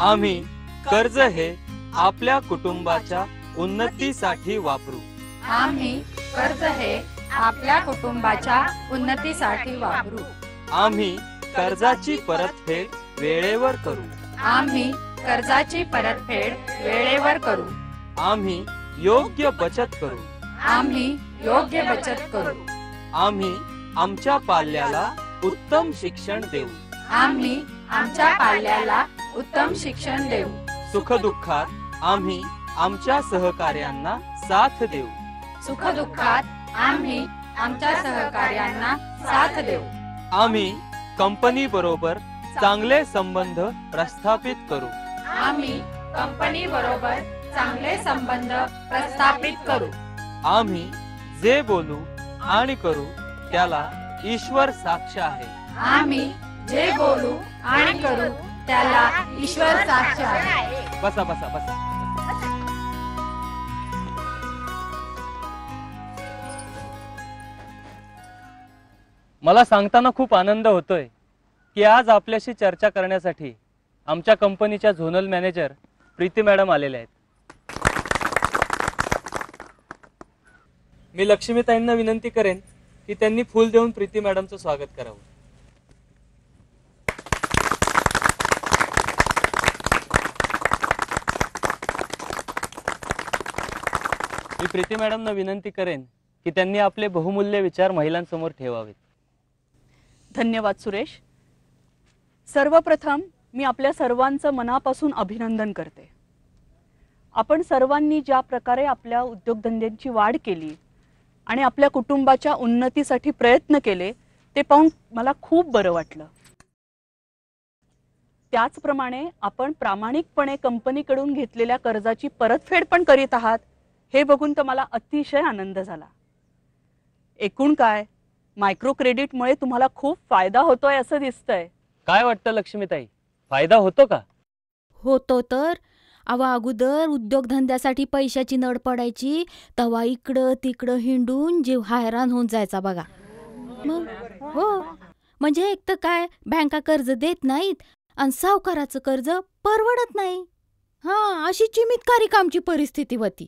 आम्ही कर्ज हे आपल्या कुटुंबाच्या उन्नतीसाठी वापरू. आम्ही कर्ज हे आपल्या कुटुंबाच्या उन्नतीसाठी वापरू. आम्ही कर्जाची परतफेड वेळेवर करू. आम्ही कर्जाची परतफेड वेळेवर करू. आम्ही योग्य बचत करू. आम्ही योग्य बचत करू. आम्ही आमच्या पाल्याला उत्तम शिक्षण देऊ. आम्ही आमच्या पाल्याला उत्तम शिक्षण देऊ. सुखदुःखात आम्ही आमच्या सहकार्यांना साथ देऊ. सुखदुःखात आम्ही आमच्या सहकार्यांना साथ देऊ. आम्ही कंपनी बरोबर चांगले संबंध प्रस्थापित करू. आम्ही कंपनी बरोबर चांगले संबंध प्रस्थापित करू. आम्ही जे बोलू आणि करू त्याला ईश्वर साक्ष आहे. आम्ही जे बोलू आणि करू त्याला ईश्वर साक्ष आहे. बसा बसा बसा. मला सांगताना खूप आनंद होतोय की आज आपल्याशी चर्चा करण्यासाठी आमच्या कंपनीच्या झोनल मॅनेजर प्रीती मॅडम आलेल्या आहेत. मी लक्ष्मीताईंना विनंती करेन की त्यांनी फूल देऊन प्रीती मॅडमचं स्वागत करावं. मी प्रीती मॅडमना विनंती करेन की त्यांनी आपले बहुमूल्य विचार महिलांसमोर ठेवावेत. धन्यवाद सुरेश. सर्वप्रथम मी आपल्या सर्वांचं मनापासून अभिनंदन करते. आपण सर्वांनी ज्या प्रकारे आपल्या उद्योगधंद्यांची वाढ केली आणि आपल्या कुटुंबाच्या उन्नतीसाठी प्रयत्न केले ते पाहून मला खूप बरं वाटलं. त्याचप्रमाणे आपण प्रामाणिकपणे कंपनीकडून घेतलेल्या कर्जाची परतफेड पण करीत आहात हे बघून तर मला अतिशय आनंद झाला. एकूण काय मायक्रो क्रेडिटमुळे तुम्हाला खूप फायदा होतोय असं दिसतंय. काय वाटतं लक्ष्मीताई, फायदा होतो का? होतो तर. अगोदर उद्योगधंद्यासाठी पैशाची नड पडायची तेव्हा इकडं तिकडं हिंडून जीव हैराण होऊन जायचा बघा. मग हो, म्हणजे एक तर काय बँका कर्ज देत नाहीत आणि सावकाराचं कर्ज परवडत नाही. अशी चिमितकारी आमची परिस्थिती होती.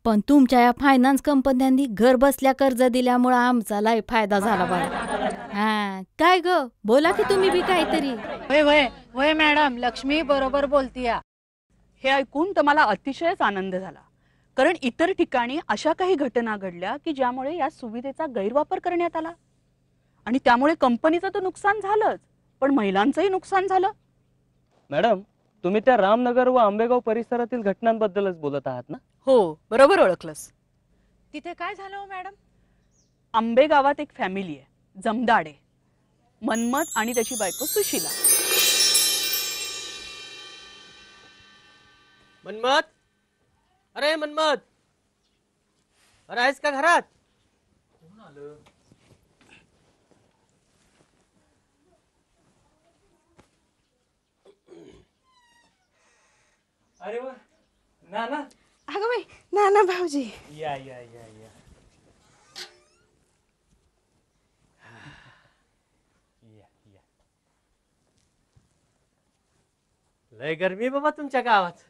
पण तुमच्या या फायनान्स कंपन्यांनी घर बसल्या कर्ज दिल्यामुळं आमचा लय फायदा झाला बघा. काय ग, बोला की तुम्ही बी काहीतरी. वय वय वय मॅडम, लक्ष्मी बरोबर बोलतीय. हे ऐकून तर मला अतिशयच आनंद झाला. कारण इतर ठिकाणी अशा काही घटना घडल्या की ज्यामुळे या सुविधेचा गैरवापर करण्यात आला आणि त्यामुळे कंपनीचं तर नुकसान झालंच पण महिलांचंही नुकसान झालं. मॅडम, तुम्ही त्या रामनगर व आंबेगाव परिसरातील घटनांबद्दलच बोलत आहात ना? हो, बरोबर ओळखलंस. तिथे काय झालं हो मॅडम? आंबेगावात एक फॅमिली आहे, जमदाडे, मनमत आणि त्याची बायको सुशीला. मनमत, अरे मनमत, अरे आहेस का घरात? कोण आलं? अरे वा, नाना. अगं बाई, नाना भाऊजी. या या या या. लय गरमी बाबा तुमच्या गावात.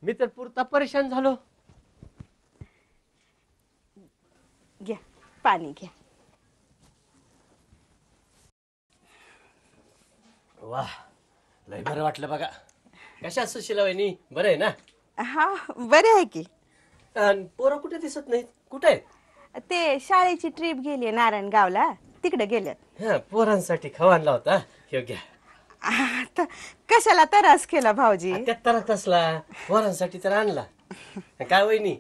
मी तर पुरता परेशान झालो. घ्या पाणी घ्या. वाह, लय बरं वाटलं बघा. कशा सुशीला वहिनी, बरं आहे ना? हा, बरे आहे की. पोरं कुठे दिसत नाहीत, कुठे आहेत? ते शाळेची ट्रिप गेली नारायणगावला, तिकडे गेल्यात. पोरांसाठी खाऊ आणला होता. योग्य. आता कशाला त्रास केला भाऊजी? त्यात तरच असला, पोरांसाठी तर आणला. काय वहिनी,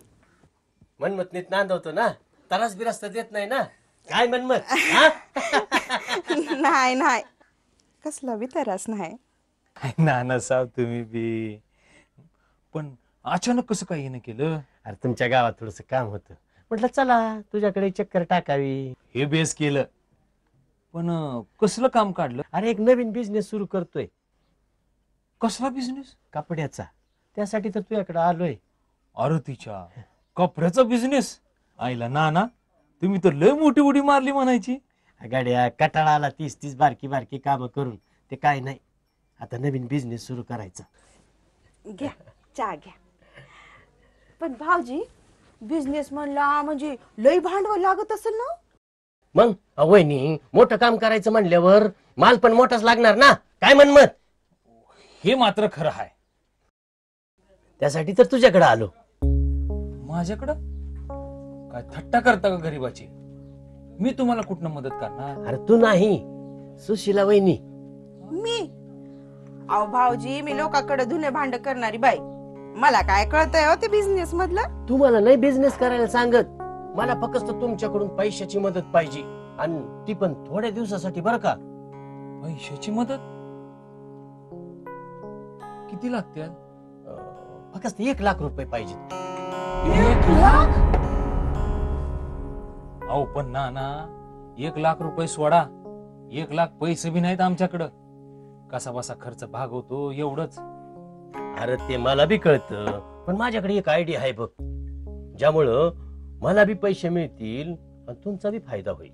मनमत नीट नांदवतो ना, तरास बिरास तर देत नाही ना? काय मनमत? नाही नाही, कसला बी त्रास नाही. नाना साहेब तुम्ही बी. पण अचानक कसं काय येणं केलं? अरे तुमच्या गावात थोडस काम होतं, म्हटलं चला तुझ्याकडे चक्कर टाकावी. हे बेस केलं, पण कसलं काम काढलं? अरे एक नवीन बिझनेस सुरू करतोय. कसला बिझनेस? कपड्याचा. त्यासाठी तर तुझ्याकडे आलोय. अरे तिच्या कपड्याचा बिझनेस? आईला नाना, तुम्ही तर लय मोठी उडी मारली म्हणायची. गाड्या कटाळा आला 30-30 बारकी बारकी कामं करून. ते काय नाही, आता नवीन बिझनेस सुरू करायचा. घ्या चहा घ्या. पण भाऊजी बिझनेस म्हणला म्हणजे लय भांडवल लागत असेल ना. मग वहिनी मोठं काम करायचं म्हणल्यावर माल पण मोठाच लागणार ना, काय मनमत? हे मात्र खरं आहे. त्यासाठी तर तुझ्याकडे आलो. माझ्याकडं काय थट्टा करता का गरीबाची? मी तुम्हाला कुठनं मदत करणार? अरे तू नाही, सुशीला वहिनी. मी अहो भाऊजी मी लोकांकडे धुणे भांड करणारी बाई. मला काय कळतंय हो ते बिझनेस मधलं. तुम्हाला नाही बिझनेस करायला सांगत, मला फक्त तुमच्याकडून पैशाची मदत पाहिजे, आणि ती पण थोड्या दिवसासाठी बरं का. पैशाची मदत किती लागते? फक्त 1 लाख रुपये पाहिजे. 1 लाख? अहो पण ना 1 लाख रुपये सोडा, 1 लाख पैसे बी नाहीत आमच्याकडं. कसा बसा खर्च भागवतो एवढंच. अरे ते मला बी कळतं, पण माझ्याकडे एक आयडिया आहे बघ, ज्यामुळं मला बी पैसे मिळतील आणि तुमचा बी फायदा होईल.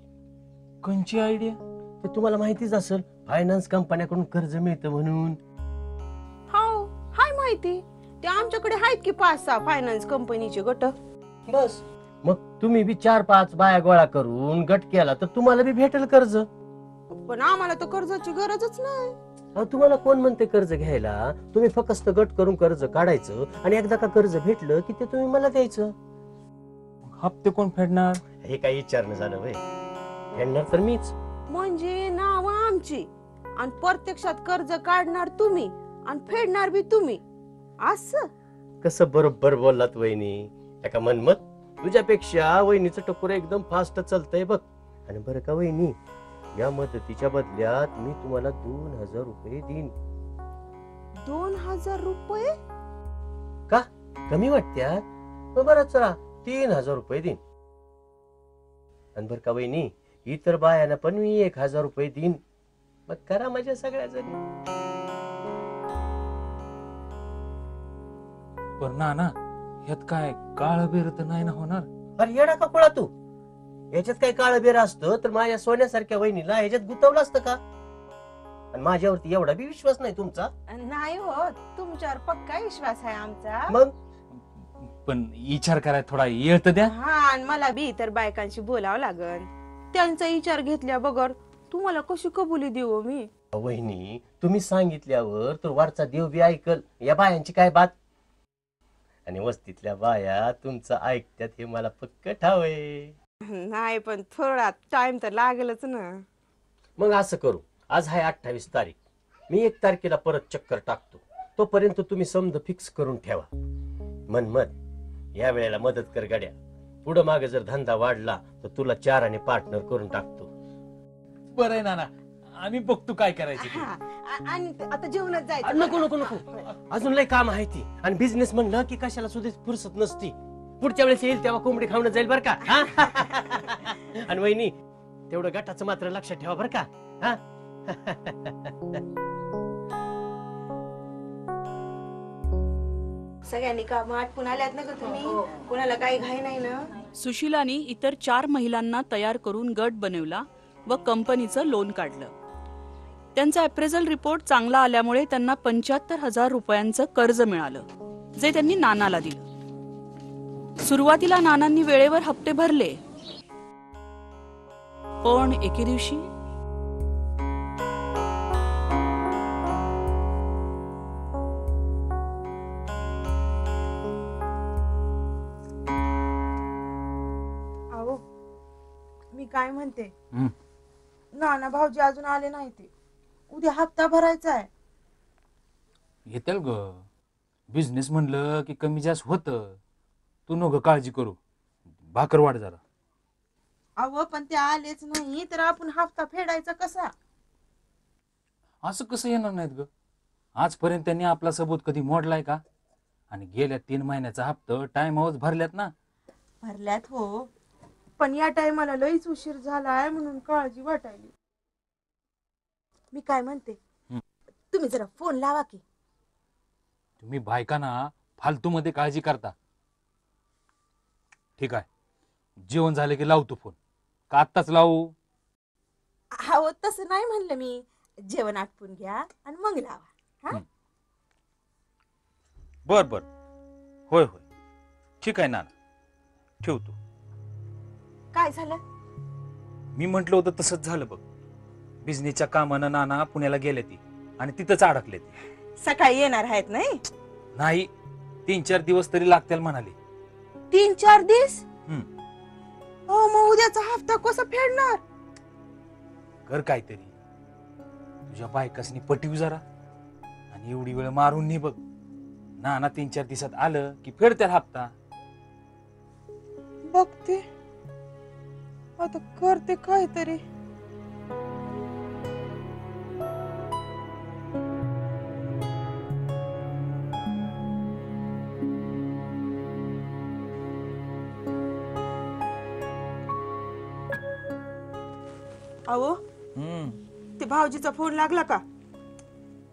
कोणची आयडिया? ते तुम्हाला माहितीच असेल, फायनान्स कंपन्याकडून कर्ज मिळतं म्हणून. हो हाय माहिती. ते आमच्याकडे आहेत की 5-6 फायनान्स कंपनीचे गट. बस मग तुम्ही बी 4-5 बाया गोळा करून गट केला तर तुम्हाला बी भेटेल कर्ज. पण आम्हाला तर कर्जाची गरजच नाही. तुम्हाला कोण म्हणते कर्ज घ्यायला? तुम्ही फक्त गट करून कर्ज काढायचं आणि एकदा का कर्ज भेटलं की ते तुम्ही मला द्यायचं. हप्ते कोण फेडणार? हे काही विचारणं झालं वय, फेडणार तर मीच. म्हणजे नाव आमची आणि प्रत्यक्षात कर्ज काढणार तुम्ही आणि फेडणार बी तुम्ही. असं कसं बरोबर बोललात वहिनी. एका मनमत तुझ्यापेक्षा वहिनीचं टकोर एकदम फास्ट चालतंय बघ. आणि बरं का वहिनी, या मदतीच्या बदल्यात मी तुम्हाला 2000 रुपये देईन. 2000 रुपये? का कमी वाटत्यात? बरं चला 3000 रुपये देईन. आणि बरं का वहिनी, इतर बायांना पण मी 1000 रुपये देईन. मग करा माझ्या सगळ्या जणी. पण ना ह्यात काय काळ बेर तर नाही ना होणार? अरे येडा का पळा तू, याच्यात काही काळ बेर असतं तर माझ्या सोन्यासारख्या वहिनीला ह्याच्यात गुतवलं असतं का? आणि माझ्यावरती एवढा बी विश्वास नाही तुमचा? नाही हो, तुमच्यावर पक्का विश्वास आहे आमचा. मग पण विचार करायला थोडा वेळ तर द्या. हा, आणि मला बी इतर बायकांशी बोलावं लागल. त्यांचा विचार घेतल्या बगर तुम्हाला कशी कबुली देऊ मी? वहिनी तुम्ही सांगितल्यावर तर वरचा देव बी ऐकल. या बायांची काय बात. आणि वस्तीतल्या बाया तुमचं ऐकत्यात हे मला पक्क ठाव आहे. नाही पण थोडा टाइम तर लागेलच ना. मग असं करू, आज आहे 28 तारीख, मी 1 तारखेला परत चक्कर टाकतो. तोपर्यंत तुम्ही समज फिक्स करून ठेवा. मनमत या वेळेला मदत कर गड्या. पुढं मागे जर धंदा वाढला तर तुला 4 आणि पार्टनर करून टाकतो. बरं आहे नाना, आम्ही बघतो काय करायचं ते. आणि आता जेवणात जायचं. नको नको नको, अजून लय काम आहे ती. आणि बिझनेस म्हणलं की कशाला सुद्धा फुरसत नसती. पुढच्या वेळेस येईल तेव्हा कोंबडी खाऊन जाईल बर का. आणि वहिनी तेवढं गटाचं मात्र लक्षात ठेवा बर का. हा सगळ्यांनी काम आटपून आल्यात ना ग तुम्ही? कोणाला काही घाई नाही ना? सुशिलानी इतर 4 महिलांना तयार करून गट बनवला व कंपनीचं लोन काढलं. त्यांचा अप्रेझल रिपोर्ट चांगला आल्यामुळे त्यांना 75,000 रुपयांचं कर्ज मिळालं, जे त्यांनी नानाला दिलं. सुरुवातीला नानांनी वेळेवर हप्ते भरले, पण एके दिवशी अहो मी काय म्हणते, हं. नाना भाऊजी अजून आले नाही. ते उद्या हप्ता भरायचा आहे. येतील ग. बिझनेस म्हणलं की कमी जास्त होत. तू नको काळजी करू, भाकर वाढ जरा. अहो पण ते आलेच नाही तर आपण हप्ता फेडायचा कसा? असं कसं येणार नाहीत ग? आजपर्यंत त्यांनी आपला सबूत कधी मोडलाय का? आणि गेल्या 3 महिन्याचा हप्ता टाइमावरच भरल्यात ना. भरल्यात हो, पण या टायमाला लईच उशीर झालाय म्हणून काळजी वाटायली. मी काय म्हणते, तुम्ही जरा फोन लावा की. तुम्ही बायकांना फालतू मध्ये काळजी करता. ठीक आहे, जेवण झालं की लावतो फोन. का आत्ताच लावू? हो तसं नाही म्हणलं मी. जेवण आटपून घ्या आणि मग लावा. बर बर, होय होय, ठीक आहे नाना, ठेवतो. काय झालं? मी म्हंटल होतं तसंच झालं बघ. बिझनेसच्या कामानं नाना पुण्याला गेले ती आणि तिथंच अडकले ते. सकाळी येणार आहेत नाही? नाही, 3-4 दिवस तरी लागतील म्हणाले. 3-4 दिवस? हम्म. हो, मग उद्याचा हप्ता कसा फेडणार? कर काहीतरी, तुझ्या बायकासनी पटीव जरा, आणि एवढी वेळ मारून नाही बघ. नाना 3-4 दिवसात आलं की फेडतील हप्ता. बघते आता, करते काहीतरी. अहो, ते भाऊजीचा फोन लागला का?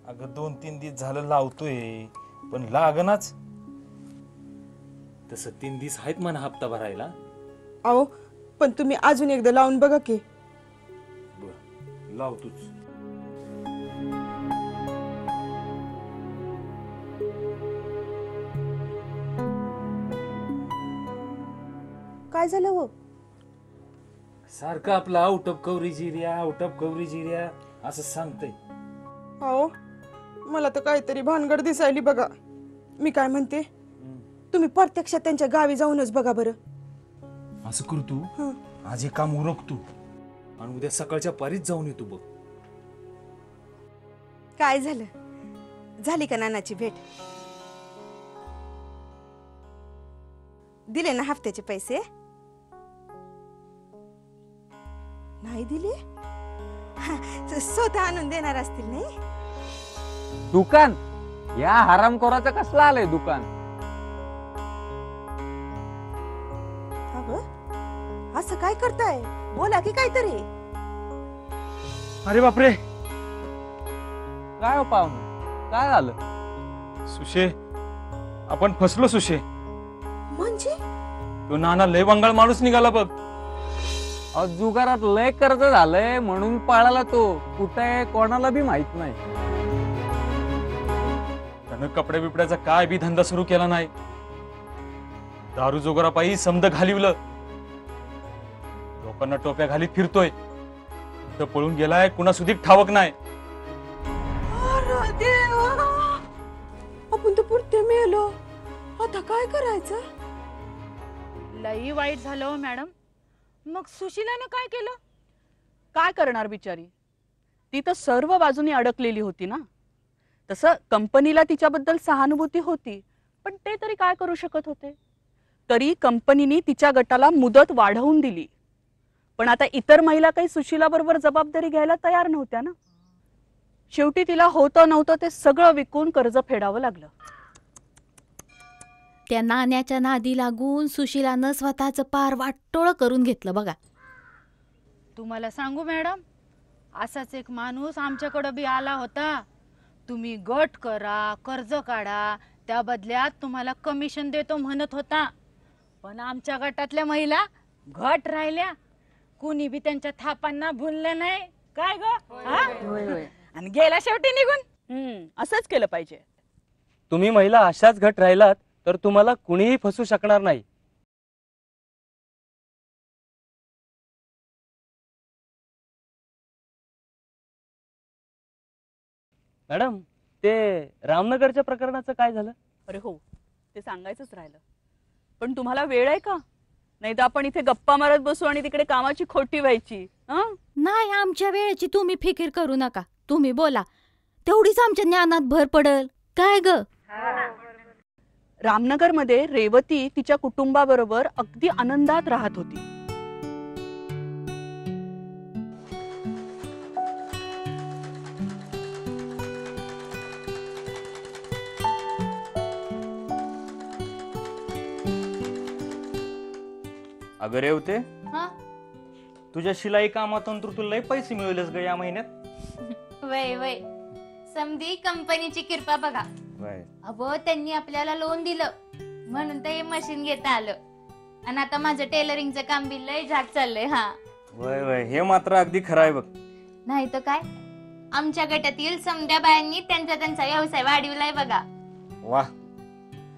अगं 2-3 दिवस झालं लावतोय, पण लागनाच. तसं 3 दिवस आहेत म्हणा हप्ता भरायला. अहो, पण तुम्ही अजून एकदा लावून बघा की. बर, लावतोच. काय झालं हो? सारखं आपलं out of coverage area, out of coverage area असं सांगतंय. अहो, मला तर काहीतरी भानगड दिसायली बघा. मी काय म्हणते, तुम्ही प्रत्यक्षात त्यांच्या गावी जाऊनच बघा बरं. असं करू तू, आज हे काम उरकतो आणि उद्या सकाळच्या पारीच जाऊन येतो बघ. काय झालं? झाली का नानाची भेट? दिले ना हफ्त्याचे पैसे? नाही दिले? स्वतः आणून देणार असतील नाही? दुकान या हरामखोराचं कसलं आलंय दुकान? अगं, असं काय करताय? बोला की काहीतरी. अरे बापरे, काय हो पाहुणे, काय झालं? सुशे, आपण फसलो सुशे. म्हणजे? तो नाना लय वंगाळ माणूस निघाला बघ. अहो, जुगारात लय कर्ज झालंय म्हणून पळाला तो. कुठे आहे कोणाला बी माहित नाही. त्यानं कपडे बिपड्याचा काय बी धंदा सुरू केला नाही. दारू जोगरापायी समद घालिवलं. लोकांना टोप्या घालीत फिरतोय. तर पळून गेलाय, कुणा सुधीक ठावक नाही. अरे देवा, आपण तर पुरते मेलो. आता काय करायचं? लई वाईट झालं हो मॅडम. मग सुशीलाने काय केलं? काय करणार बिचारी, ती तर सर्व बाजूनी अडकलेली होती ना. तसं कंपनीला तिच्याबद्दल सहानुभूती होती, पण ते तरी काय करू शकत होते. तरी कंपनीने तिच्या गटाला मुदत वाढवून दिली. पण आता इतर महिला काही सुशीला बरोबर जबाबदारी घ्यायला तयार नव्हत्या ना. शेवटी तिला होतं नव्हतं ते सगळं विकून कर्ज फेडावं लागलं. त्या नाण्याच्या नादी लागून सुशीलानं स्वतःचं पार वाटोळं करून घेतलं बघा. तुम्हाला सांगू मॅडम, असाच एक माणूस आमच्याकडे बी आला होता. तुम्ही गट करा, कर्ज काढा, त्या बदल्यात तुम्हाला कमिशन देतो म्हणत होता. पण आमच्या गटातल्या महिला घट राहिल्या. कुणी बी त्यांच्या थापांना भुललं नाही. काय ग? आणि गेला शेवटी निघून. असंच केलं पाहिजे. तुम्ही महिला अशाच घट राहिलात तर तुम्हाला कुणीही फसू शकणार नाही. मॅडम, ते रामनगरच्या प्रकरणाचं काय झालं? अरे हो, ते सांगायचंच राहिलं. पण तुम्हाला वेळ आहे का? नाही तर आपण इथे गप्पा मारत बसू आणि तिकडे कामाची खोटी व्हायची. नाही, आमच्या वेळेची तुम्ही फिकीर करू नका. तुम्ही बोला, तेवढीच आमच्या ज्ञानात भर पडल. काय ग? रामनगरमध्ये रेवती तिच्या कुटुंबाबरोबर अगदी आनंदात राहत होती. अगं रेवते, हा? तुझ्या शिलाई कामातून तर तुला लय पैसे मिळवलेस ग या महिन्यात. वय वय, समधी कंपनीची कृपा बघा. अबो, त्यांनी आपल्याला लोन दिलं म्हणून तर हे मशीन घेता आलं. आणि आता माझं टेलरिंगचं काम बी लय झाक चाललंय. हा वय वय, हे मात्र अगदी खरं आहे बघ. नाही तर काय, आमच्या गटातील समध्या बायांनी त्यांचा त्यांचा व्यवसाय वाढविलाय बघा. वा,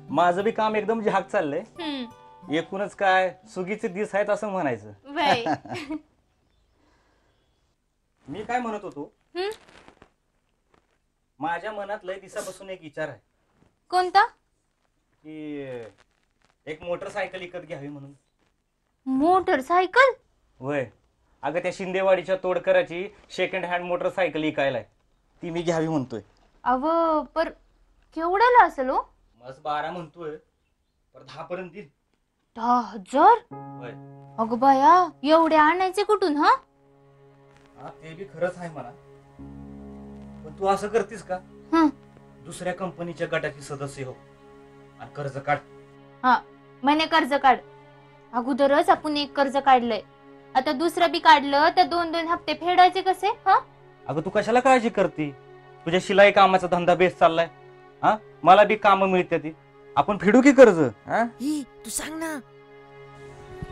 माझं बी काम एकदम झाक चाललंय. हम्म, एकूणच काय सुगीचे दिस आहेत असं म्हणायचं. वय. मी काय म्हणत होतो, हम्म, माझ्या मनात लय दिवसापासून एक विचार आहे कोणता? की एक मोटरसायकल विकत घ्यावी म्हणून. मोटरसायकल? होय, अगं त्या शिंदेवाडीच्या तोडकराची सेकंड हँड मोटरसायकल विकायलाय, ती मी घ्यावी म्हणतोय. अव पर केवढ्याला असेल हो? मस्त 12 म्हणतोय, पर 10 पर्यंत देईल. 10,000? होय. अगं बाया, एवढे आणायचे कुठून? हा, हा ते बी खरंच आहे म्हणा, पण तू असं करतीस का? हं. दुसऱ्या कंपनीच्या गटाची सदस्य हो आणि कर्ज काढ. हा, म्हणे कर्ज काढ. अगोदरच आपण एक कर्ज काढलंय, आता दुसरं बी काढलं तर 2-2 हप्ते फेडायचे कसे? हा, अगं तू कशाला काळजी करती? तुझ्या शिलाई कामाचा धंदा बेस चाललाय. हा, मला बी कामं मिळते ती, आपण फेडू की कर्ज. हा, तू सांग ना.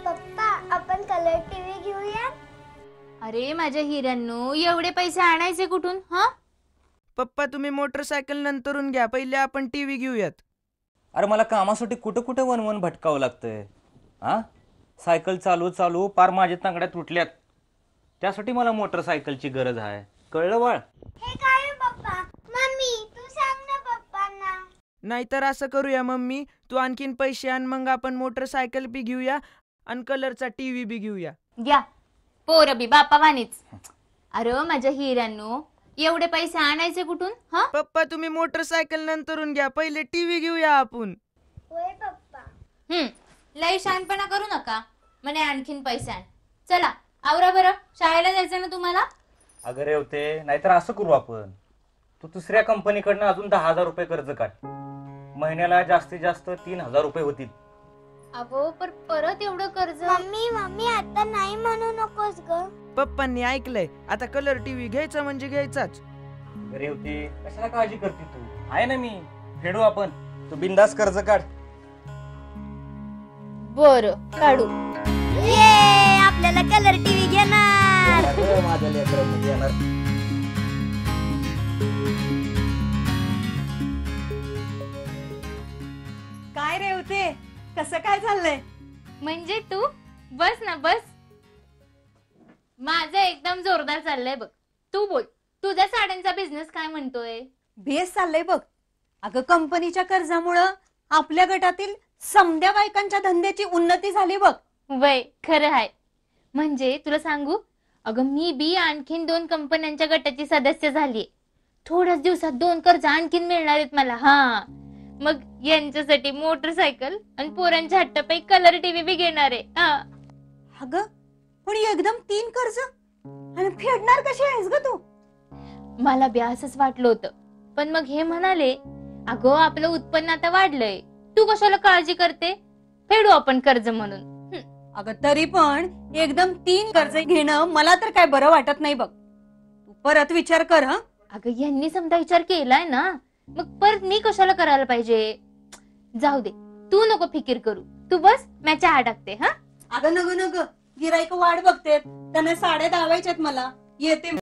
पप्पा आपण कलर टीव्ही घेऊया. अरे माझ्या हिऱ्यांनो, एवढे पैसे आणायचे कुठून? हा, पप्पा तुम्ही मोटरसायकल नंतरून घ्या, पहिले आपण टीव्ही घेऊयात. अरे मला कामासाठी कुठं कुठं वन भटकावं लागतंय. हा, सायकल चालू चालू पार माझ्या तांगड्या तुटल्यात, त्यासाठी मला मोटरसायकलची गरज आहे. कळलं बाळ? हे काय पप्पा? मम्मी तू सांग ना पप्पांना. नाहीतर असं करूया मम्मी, तू आणखीन पैसे आण, मग आपण मोटरसायकल बी घेऊया आणि कलरचा टीव्ही बी घेऊया. घ्या पोरं बी बापा वाणीच. अरे माझ्या हिऱ्यांनो, एवढे पैसे आणायचे कुठून? हा, पप्पा तुम्ही मोटरसायकल नंतरून घ्या, पहिले टीव्ही घेऊया आपण. होय पप्पा. लय शहाणपणा करू नका, म्हणे आणखीन पैसे आण. चला आवरा बरं, शाळेला जायचं ना तुम्हाला. अगं रे होते, नाहीतर असं करू आपण, तू दुसऱ्या कंपनीकडनं अजून 10,000 रुपये कर्ज काढ, महिन्याला जास्तीत जास्त 3,000 रुपये होतील. अहो पर परत एवढं कर्ज? मम्मी मम्मी आता नाही म्हणू नकोस ग. पप्पांनी ऐकलंय, आता कलर टीव्ही घ्यायचा म्हणजे घ्यायचाच. अरे होते, कशाला काळजी करते तू? आहे ना मी, फेडू आपण, तू बिंदास कर्ज काढ. बरं काढू. ये आपल्याला कलर टीव्ही घेणार. माझ्या लेकरांना येणार. काय रे होते, कसं काय चाललंय? म्हणजे तू बस ना बस. माझं एकदम जोरदार चाललंय बघ. तू बोल, तुझ्या साड्यांचा बिझनेस काय म्हणतोय? बेस चाललंय बघ. अगं कंपनीच्या कर्जामुळं आपल्या गटातील समध्या बायकांच्या धंद्याची उन्नती झाली बघ. वय खरं आहे. म्हणजे तुला सांगू, अगं मी बी आणखीन 2 कंपन्यांच्या गटाची सदस्य झालीये. थोड्याच दिवसात 2 कर्ज आणखीन मिळणार आहेत मला. हा, मग यांच्यासाठी मोटरसायकल आणि पोरांच्या हट्टपाई कलर टीव्ही बी घेणार आहे. अगं पण एकदम 3 कर्ज आणि फेडणार कशी आहेस ग तू? मला बी असंच वाटलं होतं, पण मग हे म्हणाले, अगं आपलं उत्पन्न आता वाढलंय, तू कशाला काळजी करते, फेडू आपण कर्ज म्हणून. अगं तरी पण एकदम 3 कर्ज घेणं मला तर काय बरं वाटत नाही बघ. तू परत विचार कर. हा, अगं यांनी समजा विचार केलाय ना, मग परत मी कशाला करायला पाहिजे? जाऊ दे, तू नको फिकीर करू, तू बस, मी चहा टाकते. हा, अगं नको नको, गिराईक वाट बघतेत, त्यांना साड्या दावायच्यात मला. येते.